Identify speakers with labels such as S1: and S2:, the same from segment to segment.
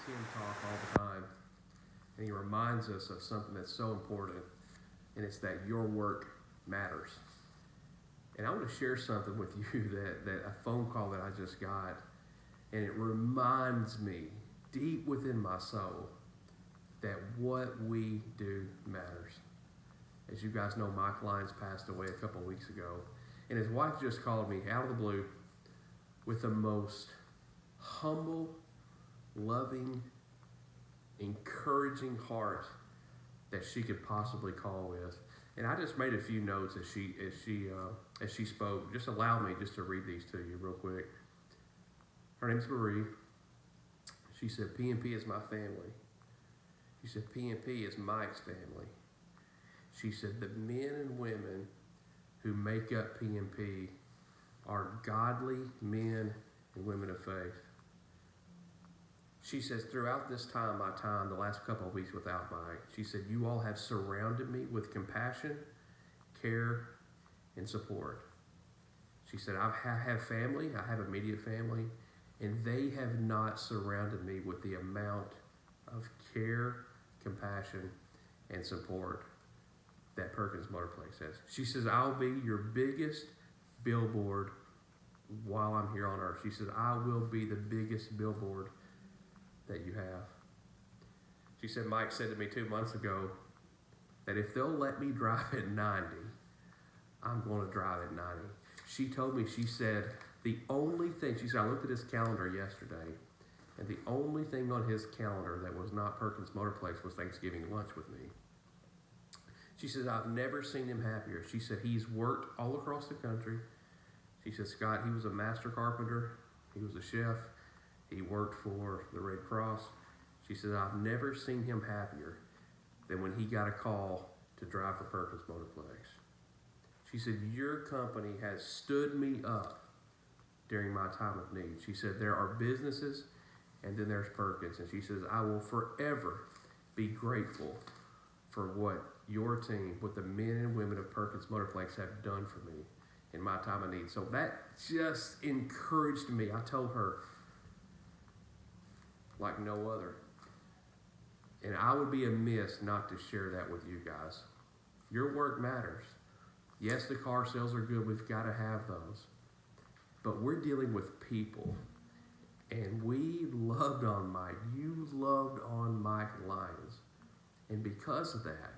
S1: Tim talk all the time, and he reminds us of something that's so important, and it's that your work matters. And I want to share something with you that a phone call that I just got, and it reminds me deep within my soul that what we do matters. As you guys know, Mike Lyons passed away a couple of weeks ago, and his wife just called me out of the blue with the most humble, loving, encouraging heart that she could possibly call with. And I just made a few notes as she spoke. Just allow me just to read these to you real quick. Her name's Marie. She said, PNP is my family. She said, PNP is Mike's family. She said, the men and women who make up PNP are godly men and women of faith. She says, throughout this time, the last couple of weeks without Mike, she said, you all have surrounded me with compassion, care, and support. She said, I have family, I have immediate family, and they have not surrounded me with the amount of care, compassion, and support that Perkins Motorplex has. She says, I'll be your biggest billboard while I'm here on earth. She says, I will be the biggest billboard that you have. She said, Mike said to me 2 months ago that if they'll let me drive at 90, I'm going to drive at 90. She told me, she said, the only thing, she said, I looked at his calendar yesterday, and the only thing on his calendar that was not Perkins Motorplex was Thanksgiving lunch with me. She says, I've never seen him happier. She said, he's worked all across the country. She said, Scott, he was a master carpenter. He was a chef. He worked for the Red Cross. She said, I've never seen him happier than when he got a call to drive for Perkins Motorplex. She said, your company has stood me up during my time of need. She said, there are businesses and then there's Perkins. And she says, I will forever be grateful for what your team, what the men and women of Perkins Motorplex have done for me in my time of need. So that just encouraged me. I told her, like no other. And I would be amiss not to share that with you guys. Your work matters. Yes, the car sales are good. We've got to have those. But we're dealing with people. And we loved on Mike. You loved on Mike Lyons. And because of that,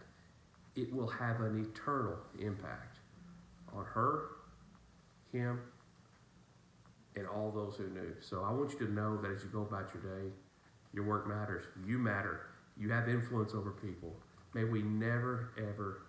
S1: it will have an eternal impact on her, him, and all those who knew. So I want you to know that as you go about your day, your work matters. You matter. You have influence over people. May we never, ever